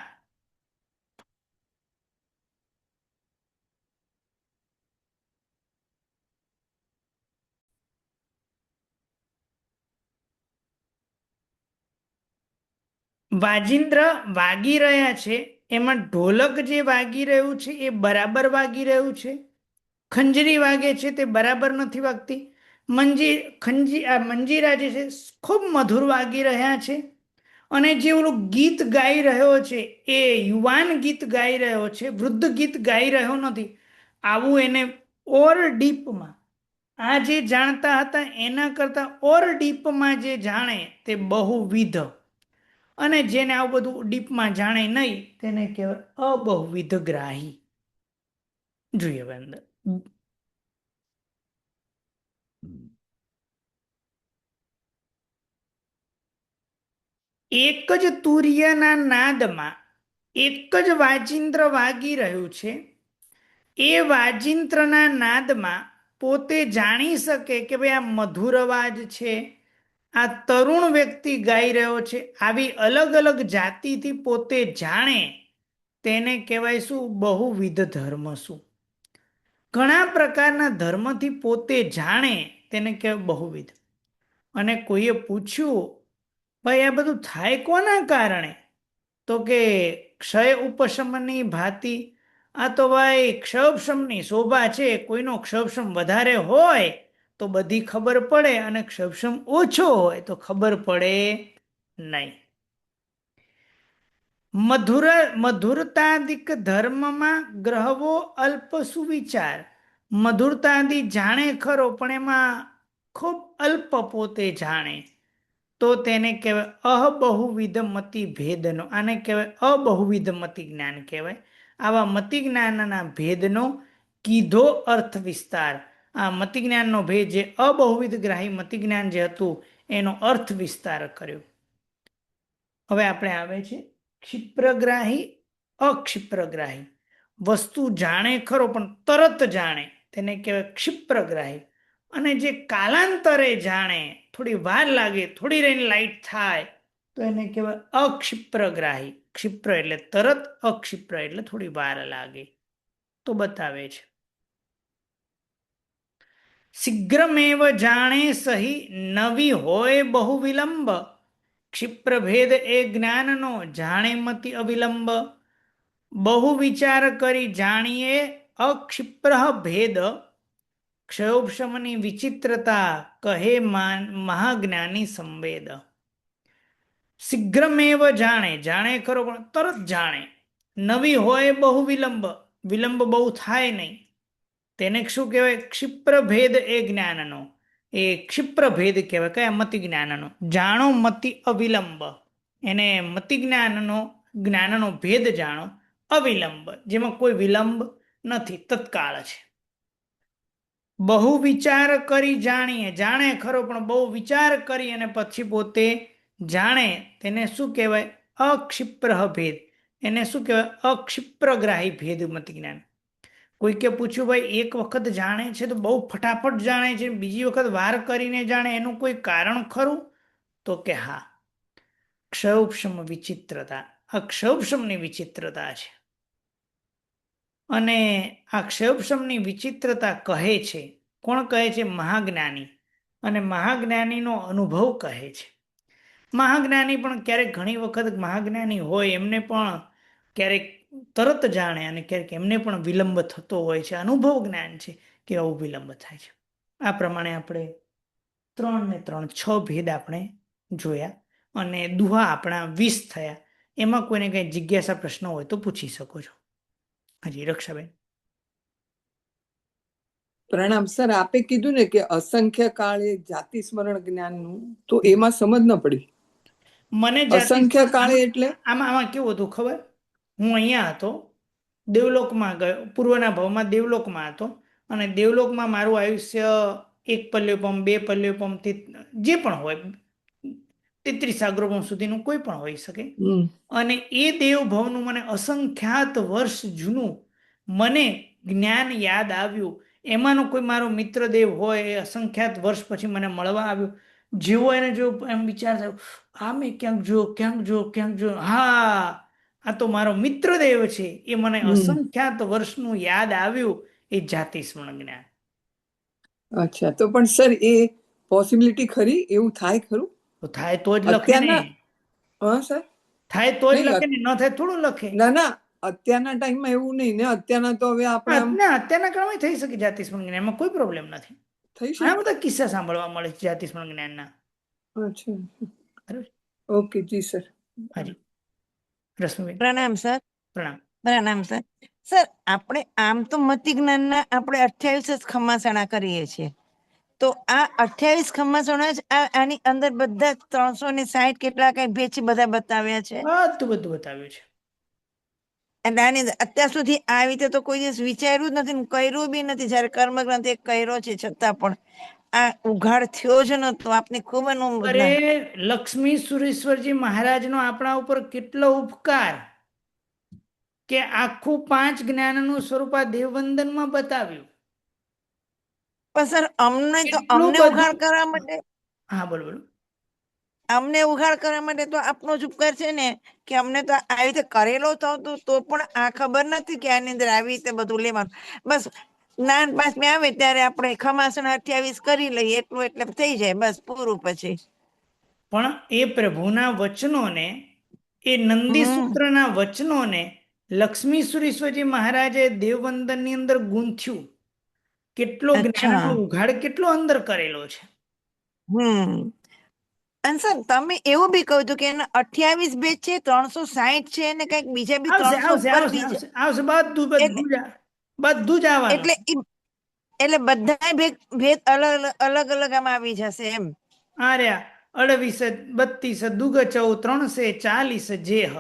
વાજિંદ્ર વાગી રહ્યા છે, એમાં ઢોલક જે વાગી રહ્યું છે એ બરાબર વાગી રહ્યું છે, ખંજરી વાગે છે તે બરાબર નથી વાગતી, મંજીરા જે છે ખૂબ મધુર વાગી રહ્યા છે, અને જે ઓલું ગીત ગાઈ રહ્યો છે એ યુવાન ગીત ગાઈ રહ્યો છે, વૃદ્ધ ગીત ગાઈ રહ્યો નથી. આવું એને ઓર ડીપમાં, આ જે જાણતા હતા એના કરતા ઓર ડીપમાં જે જાણે તે બહુવિધ, અને જેને આવું બધું ડીપમાં જાણે નહીં તેને કહેવાય અબહુવિધ ગ્રાહી. જોઈએ હવે અંદર. એક જ તુર્યના નાદમાં એક જ વાજિંત્ર વાગી રહ્યું છે, એ વાજિંત્રના નાદમાં પોતે જાણી શકે કે ભાઈ આ મધુર અવાજ છે, આ તરુણ વ્યક્તિ ગાઈ રહ્યો છે, આવી અલગ અલગ જાતિથી પોતે જાણે તેને કહેવાય શું? બહુવિધ ધર્મ. શું? ઘણા પ્રકારના ધર્મથી પોતે જાણે તેને કહેવાય બહુવિધ. અને કોઈએ પૂછ્યું ભાઈ આ બધું થાય કોના કારણે? તો કે ક્ષય ઉપશમની ભાતિ. આ તો ભાઈ ક્ષયપશમની શોભા છે, કોઈનો ક્ષયપશમ વધારે હોય તો બધી ખબર પડે, અને ક્ષયપશમ ઓછો હોય તો ખબર પડે નહીં. મધુરતાદિક ધર્મમાં ગ્રહવો અલ્પ સુવિચાર. મધુરતાદિ જાણે ખરો પણ એમાં ખૂબ અલ્પ પોતે જાણે, તો તેને કહેવાય અબહુવિધ મતિ ભેદનો. આને કહેવાય અબહુવિધ મતિ જ્ઞાન કહેવાય. આવા મતિ જ્ઞાનના ભેદનો કીધો અર્થ વિસ્તાર. આ મતિ જ્ઞાનનો ભેદ જે અબહુવિધ ગ્રાહી મતિ જ્ઞાન જે હતું એનો અર્થ વિસ્તાર કર્યો. હવે આપણે આવે છે ક્ષિપ્રગ્રાહી, અક્ષિપ્રગ્રાહી. વસ્તુ જાણે ખરો પણ તરત જાણે તેને કહેવાય ક્ષિપ્રગ્રાહી. અને જે કાલાંતરે જાણે, થોડી વાર લાગે, થોડી રહીને લાઈટ થાય તો એને કહેવાય અક્ષિપ્રગ્રાહી. ક્ષિપ્ર એટલે તરત, અક્ષિપ્ર એટલે થોડી વાર લાગે. તો બતાવે છે શીઘ્રમેવ જાણે સહી, નવી હોય બહુ વિલંબ. ક્ષિપ્રભેદ એ જ્ઞાનનો જાણે મતિ અવિલંબ. બહુ વિચાર કરી જાણીએ અક્ષિપ્ર ભેદ, ક્ષયોપશમની વિચિત્રતા કહે મહાજ્ઞાની સંવેદ. શીઘ્રમેવ જાણે, જાણે ખરો પણ તરત જાણે. નવી હોય બહુ વિલંબ, વિલંબ બહુ થાય નહીં. તેને શું કહેવાય? ક્ષિપ્ર ભેદ એ જ્ઞાનનો, એ ક્ષિપ્ર ભેદ કહેવાય. કયા? મતિ જ્ઞાનનો. જાણો મતિ અવિલંબ, એને મતિ જ્ઞાનનો ભેદ જાણો અવિલંબ, જેમાં કોઈ વિલંબ નથી, તત્કાળ છે. બહુ વિચાર કરી જાણીએ, જાણે ખરો પણ બહુ વિચાર કરી અને પછી પોતે જાણે, તેને શું કહેવાય? અક્ષિપ્ર ભેદ. એને શું કહેવાય? અક્ષિપ્રગ્રાહી ભેદ મતિ જ્ઞાન. કોઈકે પૂછ્યું, ભાઈ એક વખત જાણે છે તો બહુ ફટાફટ જાણે છે, બીજી વખત વાર કરીને જાણે, એનું કોઈ કારણ ખરું? તો કે હા, ક્ષૌક્ષમ વિચિત્રતા. આ ક્ષૌક્ષમની વિચિત્રતા છે. અને આ ક્ષૌક્ષમની વિચિત્રતા કહે છે કોણ? કહે છે મહાજ્ઞાની. અને મહાજ્ઞાનીનો અનુભવ કહે છે. મહાજ્ઞાની પણ ક્યારેક, ઘણી વખત મહાજ્ઞાની હોય એમને પણ ક્યારેક તરત જાણે અને ક્યારેક એમને પણ વિલંબ થતો હોય છે. અનુભવ જ્ઞાન છે કે આવું વિલંબ થાય છે. આ પ્રમાણે આપણે 3 ને 3 6 ભેદ આપણે જોયા અને દુહા આપણા 20 થયા. એમાં કોઈને કઈ જિજ્ઞાસા પ્રશ્ન હોય તો પૂછી શકો છો. હાજી રક્ષાબેન. પ્રણામ સર, આપે કીધું ને કે અસંખ્ય કાળે જાતિ સ્મરણ જ્ઞાનનું, તો એમાં સમજ ન પડી. મને અસંખ્ય કાળે એટલે આમાં કેવું હતું ખબર? હું અહીંયા હતો, દેવલોકમાં ગયો, પૂર્વના ભાવમાં દેવલોકમાં હતો, અને દેવલોકમાં મારું આયુષ્ય 1 પલ્યોપમ 2 પલ્યોપમ જે પણ હોય, 33 અગ્રોપમ સુધીનું કોઈ પણ હોઈ શકે. અને એ દેવભાવનું મને અસંખ્યાત વર્ષ જૂનું મને જ્ઞાન યાદ આવ્યું. એમાંનો કોઈ મારો મિત્ર દેવ હોય, એ અસંખ્યાત વર્ષ પછી મને મળવા આવ્યો. જેવો એને જો એમ વિચાર થયો, આ મેં ક્યાંક જો, હા આ તો મારો મિત્ર દેવ છે. એ મને અસંખ્યાત વર્ષનું યાદ આવ્યું. એ જાતિ સ્મરણ જ્ઞાન. અચ્છા, તો પણ સર એ પોસિબિલિટી ખરી? એવું થાય ખરું? તો થાય તો જ લખે ને. હા સર, થાય તો જ લખે ને, ન થાય થોડું લખે. ના, અત્યારના ટાઈમમાં એવું નહીં ને. અત્યારના તો હવે આપણે અત્યારના કાળમાં થઈ શકે જાતિ સ્મરણ જ્ઞાન, એમાં કોઈ પ્રોબ્લેમ નથી. થઈ ઘણા શકે. બધા કિસ્સા સાંભળવા મળે છે જાતિ સ્મરણ જ્ઞાનના. અચ્છા, બરાબર. ઓકે જી સર. હાજી રશ્મિબેન. પ્રણામ સર. પ્રણામ. પ્રણામ સર. સર, આપણે આમ તો મતિ જ્ઞાનના આપણે 28 જ ખમ્માસણા કરીએ છીએ, તો આ 28 ખમ્માસણા જ આની અંદર બધા 360 કેટલા કઈ ભેદ છે બધા બતાવ્યા છે. બધું બતાવ્યું છે. એટલે આની અંદર અત્યાર સુધી આવી રીતે તો કોઈ દિવસ વિચાર્યું જ નથી ને કર્યું બી નથી. જયારે કર્મગ્રંથ એક કર્યો છે છતાં પણ આ ઉઘાડ થયો જ નતો. આપની ખૂબ અરે લક્ષ્મી સુરેશ્વરજી મહારાજનો આપણા ઉપર કેટલો ઉપકાર કે આખું 5 જ્ઞાનનું સ્વરૂપ આ દેવવંદનમાં બતાવ્યું. પણ સર અમને તો એટલું અમને બધું- ઉઘાડ કરવા માટે હા બોલો. અમને ઉઘાડ કરવા માટે તો આપનો જ ઉપકાર છે ને, કે અમને તો આવી રીતે કરેલો થતો તો પણ આ ખબર નથી કે આની અંદર આવી રીતે બધું લેવાનું. બસ જ્ઞાન પાછમાં આવે ત્યારે આપણે ખમાસણ 28 કરી લઈએ, એટલું એટલે થઈ જાય, બસ પૂરું. પછી પણ એ પ્રભુના વચનોને, એ નંદી સૂત્રના વચનોને લક્ષ્મી સુરેશ્વરજી મહારાજે દેવવંદનની અંદર ગૂંથ્યું. કેટલો જ્ઞાનનો ઉઘાડ કેટલો અંદર કરેલો છે. અને સર તમે એવું બી કહ્યું હતું કે એના 28 ભેદ છે, 360 છે, અને કઈક બીજા બી 300 ઉપર બી છે. આવશે બધું જ આવવાનું. એટલે બધા ભેદ અલગ અલગ આમાં આવી જશે એમ. આર્યા 28 32 દુગ 340 જે હ.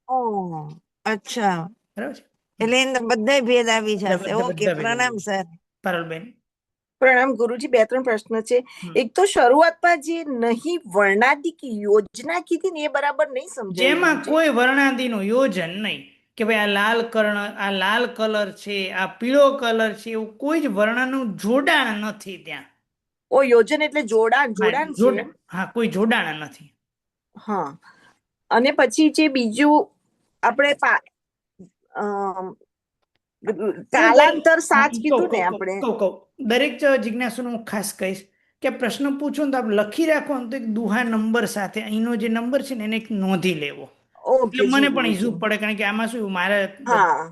ઓહ, અચ્છા. બરાબર છે. એટલે અંદર બધા ભેદ આવી જશે. ઓકે, પ્રણામ સર. પારુલબેન. પ્રણામ ગુરુજી. 2-3 પ્રશ્ન છે. એક તો શરૂઆતમાં જે નહીં વર્ણાદિક યોજના કીધી ને, એ બરાબર નહીં સમજાયું. જેમાં કોઈ વર્ણાદિનું યોજન નહીં કે ભાઈ આ લાલ કલર છે, આ પીળો કલર છે, એવું કોઈ જ વર્ણનું જોડાણ નથી ત્યાં. ઓ, યોજન એટલે જોડાણ છે. હા, કોઈ જોડાણ નથી. હા. અને પછી જે બીજું આપણે કાલાંતર સાચ કીધું ને આપણે. દરેક જિજ્ઞાસુને હું ખાસ કહીશ કે પ્રશ્ન પૂછો ને તો આપણે લખી રાખો ને, તો એક દુહા નંબર સાથે અહીંનો જે નંબર છે ને એને એક નોંધી લેવો. એટલે મને પણ ઈઝુ પડે, કારણ કે આમાં શું મારે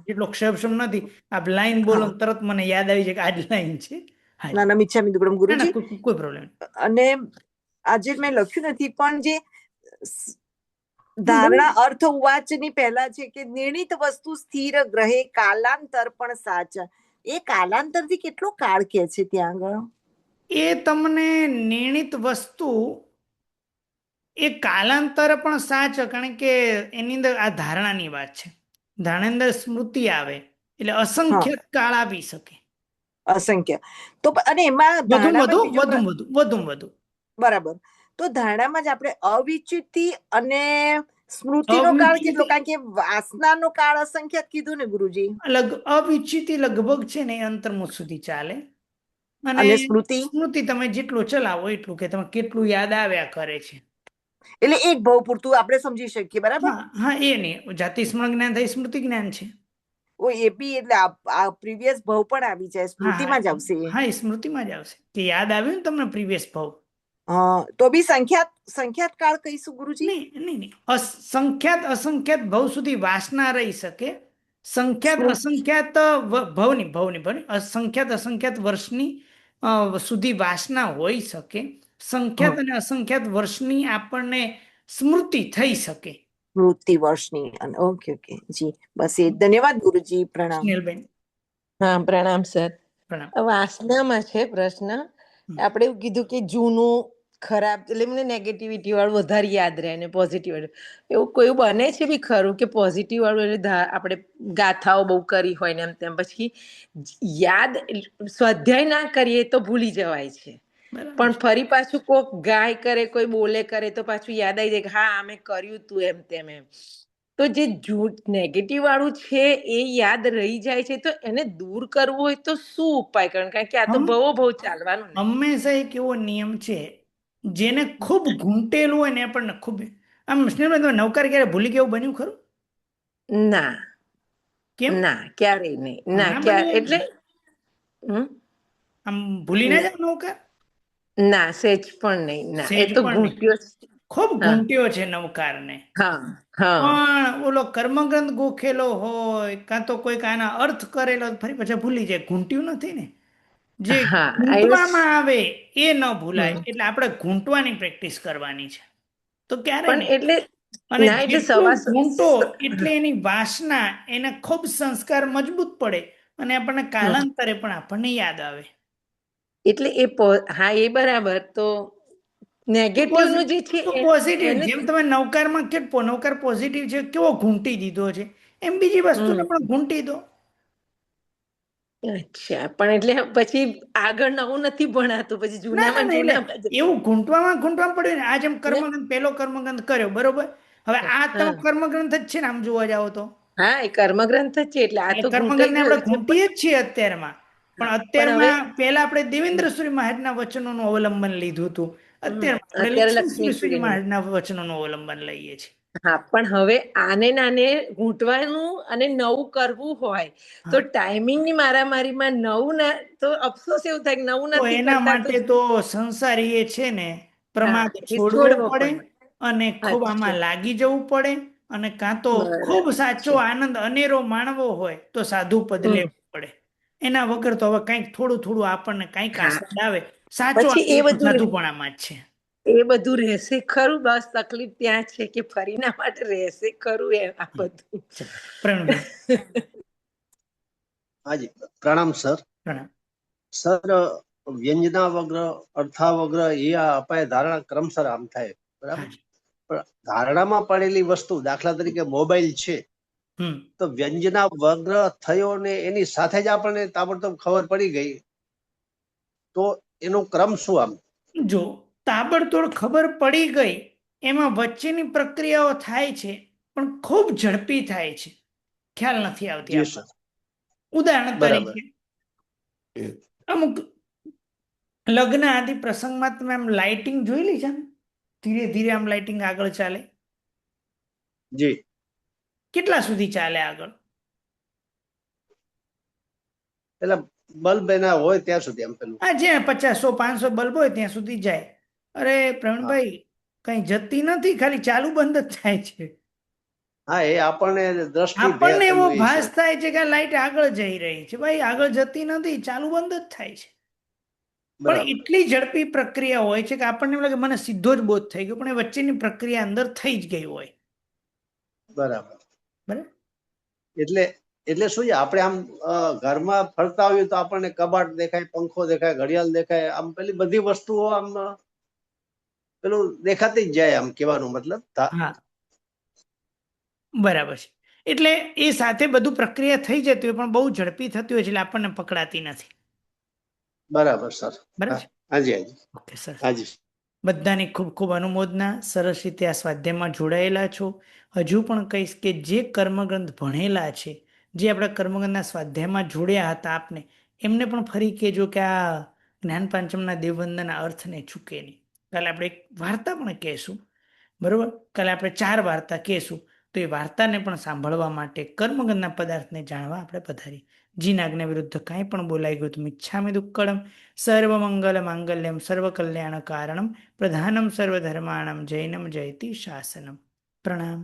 એટલો ક્ષેપક્ષમ નથી. આપ લાઈન બોલો તરત મને યાદ આવી જાય કે આ જ લાઈન છે. નાના મિચ્છામિ દુક્કડમ ગુરુજી. કોઈ પ્રોબ્લેમ. અને આજે મેં લખ્યું નથી, પણ જે ધારણા અર્થ ઉવાચની પહેલા છે કે નિર્ણિત વસ્તુ સ્થિર ગ્રહે કાલાંતર પણ સાચ. એ કાલાંતર થી કેટલો કાળ કે છે ત્યાં આગળ? એ તમને નિર્ણિત વસ્તુ એ કાલાંતરે પણ સાચ, કારણ કે એની અંદર આ ધારણાની વાત છે. ધારણા અંદર સ્મૃતિ આવે એટલે અસંખ્ય કાળ આવી શકે. અસંખ્ય. તો અને એમાં વધુ ધારણામાં વધુ બીજો વધુ વધુ વધુ બરાબર. તો ધારણામાં જ આપણે અવિચ્યુતિ અને સ્મૃતિનો કાળ કેટલો? કારણ કે વાસનાનો કાળ અસંખ્ય કીધું ને ગુરુજી. અવિચ્છિતિ લગભગ છે ને એ અંતર્મુખ સુધી ચાલે, અને અને સ્મૃતિ સ્મૃતિ તમે જેટલું ચલાવો એટલું, કે તમે કેટલું યાદ આવ્યા કરે છે. એટલે એક ભાવ પૂરતું આપણે સમજી શકીએ, બરાબર? હા હા, એ નહીં, જાતિ સ્મરણ જ્ઞાન થાય સ્મૃતિ જ્ઞાન છે. ઓ એ બી એટલે આ પ્રીવિયસ ભાવ પણ આવી જાય, હા હા સ્મૃતિમાં જ આવશે એ. હા, એ સ્મૃતિમાં જ આવશે કે યાદ આવ્યું ને તમને પ્રીવિયસ ભાવ. તો બી સંખ્યાત કાળ કહીશું ગુરુજી? નહીં નહીં નહીં, સંખ્યાત અસંખ્યાત ભાવ સુધી વાસના રહી શકે. સંખ્યાત અસંખ્યાત ભવની અસંખ્યાત અસંખ્યાત વર્ષની સુધી વાસના હોઈ શકે. સંખ્યાત અને અસંખ્યાત વર્ષની આપણને સ્મૃતિ થઈ શકે. સ્મૃતિ વર્ષની. ઓકે ઓકે જી, બસ એ. ધન્યવાદ ગુરુજી, પ્રણામ. સ્નેહલબેન હા, પ્રણામ સર. પ્રણામ. વાસનામાં છે પ્રશ્ન. આપણે એવું કીધું કે જૂનું ખરાબ, એટલે મને નેગેટિવિટી વાળું વધારે યાદ રહે ને પોઝિટિવ વાળું. એવું કોઈ બને છે બી ખરું કે પોઝિટિવ વાળું એટલે આપણે ગાથાઓ બહુ કરી હોય ને એમ તેમ, પછી યાદ સ્વાધ્યાય ના કરીએ તો ભૂલી જવાય છે, પણ ફરી પાછું કોક ગાય કરે, કોઈ બોલે કરે તો પાછું યાદ આવી જાય કે હા અમે કર્યું તું એમ તેમ એમ. તો જે નેગેટિવ વાળું છે એ યાદ રહી જાય છે, તો એને દૂર કરવું હોય તો શું ઉપાય કરવાનો? કારણ કે આ તો બહુ ચાલવાનું ને. હંમેશા એક એવો નિયમ છે, જેને ખૂબ ઘૂંટેલું હોય ને પણ ખૂબ આમ. સ્નેહલબેન, તમે નવકાર ક્યારે ભૂલી ગયા બન્યું ખરું? ના, કેમ? ના, ક્યારેય નહીં. ના, એટલે આમ ભૂલી ના જાવ નવકાર? ના, સેજ પણ નહીં. ના, એ સેજ તો પણ નહીં. ઘૂંટ્યો. ખૂબ ઘૂંટ્યો છે નવકારને. હા હા. પણ ઓલો કર્મગ્રંથ ગોખેલો હોય, કાં તો કોઈક આના અર્થ કરેલો, ફરી પછી ભૂલી જાય. ઘૂંટ્યું નથી ને, જે ઘૂંટવામાં આવે એ ન ભૂલાય. એટલે આપણે ઘૂંટવાની પ્રેક્ટિસ કરવાની છે, તો ક્યારે પણ નહીં. એટલે અને ના, એટલે જેટલું ઘૂંટો એટલે એની વાસના, એને ખૂબ સંસ્કાર મજબૂત પડે, અને આપણને કાલાંતરે પણ આપણને યાદ આવે. એટલે હા, એ બરાબર. તો નેગેટિવ નું જે છે પોઝિટિવ, એને જેમ તમે નવકારમાં નવકાર પોઝિટિવ છે, કેવો ઘૂંટી દીધો છે, એમ બીજી વસ્તુને પણ ઘૂંટી દો. અચ્છા, પણ એટલે પછી આગળ નવું નથી ભણાતું, પછી જૂનામાં એવું ઘૂંટવામાં પડ્યું ને. આ જેમ કર્મગ્રંથ, પહેલો કર્મગ્રંથ કર્યો, બરોબર. હવે આ તો કર્મગ્રંથ જ છે ને, આમ જોવા જાવ તો. હા, એ કર્મગ્રંથ જ છે, એટલે આ તો કર્મગ્રંથને આપણે ઘૂંટીએ જ છીએ અત્યારમાં. પણ અત્યારમાં પહેલા આપણે દેવેન્દ્ર સૂરી મહારાજના વચનોનું અવલંબન લીધું હતું. અત્યારે આપણે લક્ષ્મી સૂરી મહારાજના વચનોનું અવલંબન લઈએ છીએ. હા, પણ હવે આને નાને ઘૂંટવાનું અને નવું કરવું હોય તો ટાઈમિંગ ની મારામારીમાં નવું ના, તો અફસોસ એવું થાય કે નવું નથી એના કરતા. માટે તો સંસારી એ છે ને પ્રમાદ છોડવો પડે, અને ખૂબ આમાં લાગી જવું પડે, અને કાં તો ખૂબ સાચો આનંદ અનેરો માણવો હોય તો સાધુ પદ લેવું પડે. એના વગર તો હવે કંઈક થોડું થોડું આપણને કંઈક આસ્વાદ આવે. સાચો સાધુપણામાં જ છે. એ બધું રહેશે ખરું, બસ તકલીફ ત્યાં છે કે ફરીના માટે રહેશે ખરું એ આ બધું. હાજી, પ્રણામ સર. પ્રણામ સર, વ્યંજના વગ્ર, અર્થા વગ્ર એ અપાય ધારણા ક્રમશર આમ થાય, બરાબર. પણ ધારણામાં પડેલી વસ્તુ, દાખલા તરીકે મોબાઈલ છે, તો વ્યંજના વગ્ર થયો ને એની સાથે જ આપણને તાબડતોબ ખબર પડી ગઈ, તો એનો ક્રમ શું? આમ જો તાબડતોડ ખબર પડી ગઈ, એમાં વચ્ચેની પ્રક્રિયાઓ થાય છે, પણ ખૂબ ઝડપી થાય છે, ખ્યાલ નથી આવતી. ઉદાહરણ તરીકે અમુક લગ્ન આદિ પ્રસંગમાં તમે આમ લાઇટિંગ જોયેલી છે, ધીરે ધીરે આમ લાઇટિંગ આગળ ચાલે. જી. કેટલા સુધી ચાલે આગળ? એટલે બલ્બ એના હોય ત્યાં સુધી. આમ પેલું હા, જ્યાં 50, 100, 500 બલ્બ હોય ત્યાં સુધી જાય. અરે પ્રવીણભાઈ, કઈ જતી નથી, ખાલી ચાલુ બંધ જ થાય છે. હા, એ આપણને આપણને એવો ભાસ થાય છે કે લાઈટ આગળ જઈ રહી છે. ભાઈ, આગળ જતી નથી, ચાલુ બંધ જ થાય છે. પણ એટલી ઝડપી પ્રક્રિયા હોય છે કે આપણને એમ લાગે મને સીધો જ બોધ થઈ ગયો, પણ એ વચ્ચેની પ્રક્રિયા અંદર થઈ જ ગઈ હોય. બરાબર. બરાબર. એટલે એટલે શું છે, આપણે આમ ઘરમાં ફરતા હોઈએ તો આપણને કબાટ દેખાય, પંખો દેખાય, ઘડિયાળ દેખાય, આમ પેલી બધી વસ્તુઓ આમ પેલું દેખાતી જ જાય, આમ કહેવાનો મતલબ. હા, બરાબર છે. એટલે એ સાથે બધું પ્રક્રિયા થઈ જતી હોય પણ બહુ ઝડપી થતી હોય છે એટલે આપણને પકડાતી નથી. બરાબર સર. બરાબર છે. હાજી હાજી ઓકે, સરસ. હાજી. બધાની ખૂબ ખૂબ અનુમોદના. સરસ રીતે આ સ્વાધ્યાયમાં જોડાયેલા છો. હજુ પણ કહીશ કે જે કર્મગ્રંથ ભણેલા છે, જે આપણા કર્મગ્રંથના સ્વાધ્યાયમાં જોડ્યા હતા આપને, એમને પણ ફરી કહેજો કે આ જ્ઞાન પાંચમના દેવવંદનના અર્થને ચૂકે નહીં. કાલે આપણે એક વાર્તા પણ કહેશું, બરોબર? કાલે આપણે 4 વાર્તા કહેશું, તો એ વાર્તાને પણ સાંભળવા માટે કર્મગંધના પદાર્થને જાણવા આપણે પધારી. જીના આજ્ઞા વિરુદ્ધ કાંઈ પણ બોલાઈ ગયું તો મિચ્છામિ દુક્કડમ. સર્વમંગલ માંગલ્યમ સર્વ કલ્યાણ કારણમ પ્રધાનમ સર્વધર્માણમ જૈનમ જયતિ શાસનમ. પ્રણામ.